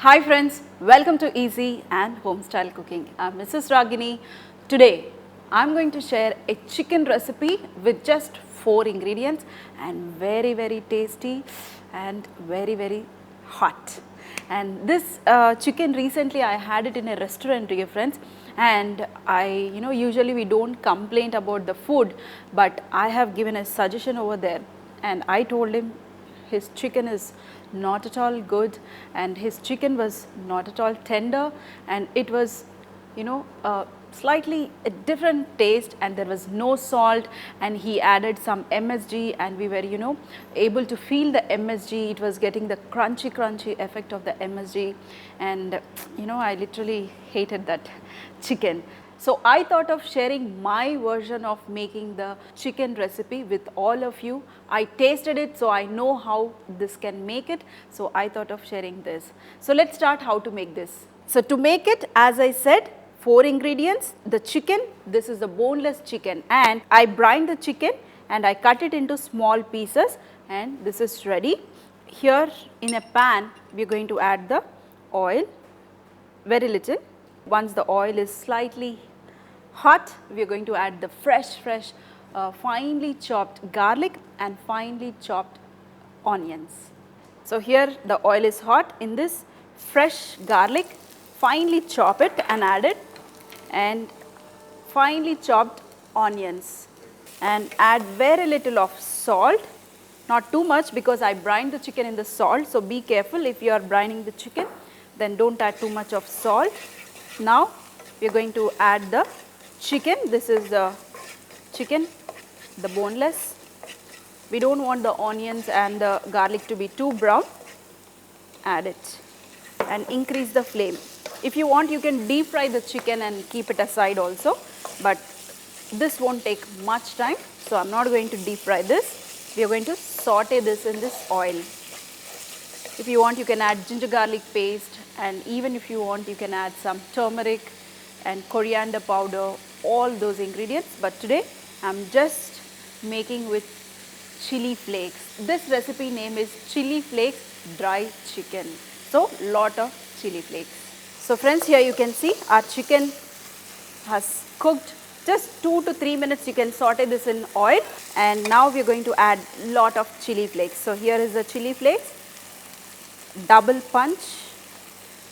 Hi friends, welcome to Easy and Home Style Cooking. I'm Mrs. Ragini. Today I'm going to share a chicken recipe with just 4 ingredients and very tasty and very hot. And this chicken recently I had it in a restaurant, dear friends, and usually we don't complain about the food, but I have given a suggestion over there and I told him his chicken is not at all good and his chicken was not at all tender, and it was slightly a different taste, and there was no salt, and he added some MSG, and we were able to feel the MSG. It was getting the crunchy effect of the MSG, and I literally hated that chicken. So I thought of sharing my version of making the chicken recipe with all of you. I tasted it, so I know how this can make it. So I thought of sharing this. So let's start how to make this. So to make it, as I said, 4 ingredients. The chicken, this is the boneless chicken, and I brine the chicken and I cut it into small pieces, and this is ready. Here in a pan, we are going to add the oil, very little. Once the oil is slightly hot, we are going to add the fresh finely chopped garlic and finely chopped onions. So here the oil is hot. In this fresh garlic, finely chop it and add it, and finely chopped onions, and add very little of salt, not too much because I brined the chicken in the salt. So be careful if you are brining the chicken, then don't add too much of salt. Now we are going to add the chicken. This is the chicken, the boneless. We don't want the onions and the garlic to be too brown. Add it and increase the flame. If you want, you can deep fry the chicken and keep it aside also, but this won't take much time, so I'm not going to deep fry this. We are going to saute this in this oil. If you want, you can add ginger garlic paste, and even if you want, you can add some turmeric and coriander powder, all those ingredients. But today I'm just making with chili flakes. This recipe name is chili flakes dry chicken. So lot of chili flakes. So friends, here you can see our chicken has cooked just 2 to 3 minutes. You can saute this in oil, and now we are going to add lot of chili flakes. So here is the chili flakes, double punch,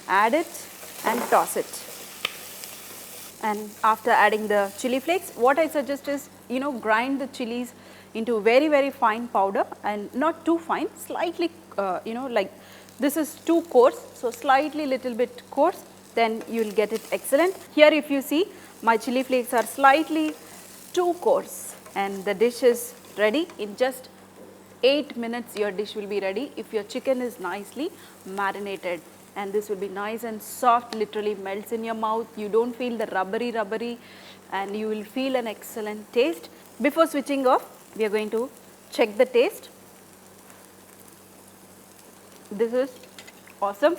add it and toss it. And after adding the chili flakes, what I suggest is grind the chilies into very fine powder, and not too fine, slightly like this is too coarse, so slightly little bit coarse, then you will get it excellent. Here if you see, my chili flakes are slightly too coarse, and the dish is ready. In just 8 minutes your dish will be ready if your chicken is nicely marinated, and this will be nice and soft, literally melts in your mouth. You don't feel the rubbery, and you will feel an excellent taste. Before switching off, we are going to check the taste. This is awesome.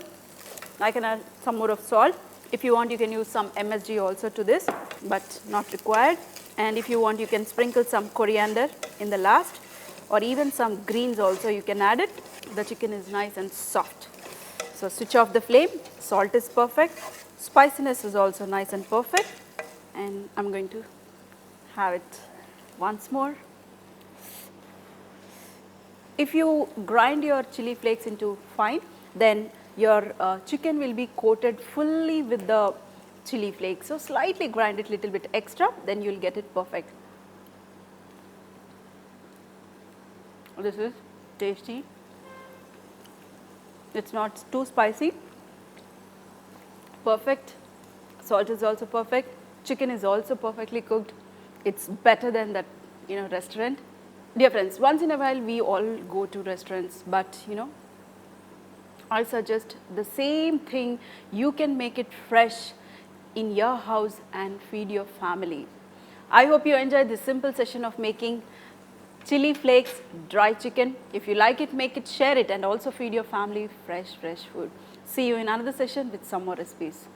I can add some more of salt. If you want, you can use some MSG also to this, but not required. And if you want, you can sprinkle some coriander in the last, or even some greens also you can add it. The chicken is nice and soft. So switch off the flame. Salt is perfect. Spiciness is also nice and perfect. And I'm going to have it once more. If you grind your chili flakes into fine, then your chicken will be coated fully with the chili flakes. So slightly grind it little bit extra, then you will get it perfect. This is tasty. It's not too spicy. Perfect. Salt is also perfect. Chicken is also perfectly cooked. It's better than that restaurant. Dear friends, once in a while we all go to restaurants, but I suggest the same thing. You can make it fresh in your house and feed your family. I hope you enjoyed this simple session of making chili flakes dry chicken. If you like it, make it, share it, and also feed your family fresh food. See you in another session with some more recipes.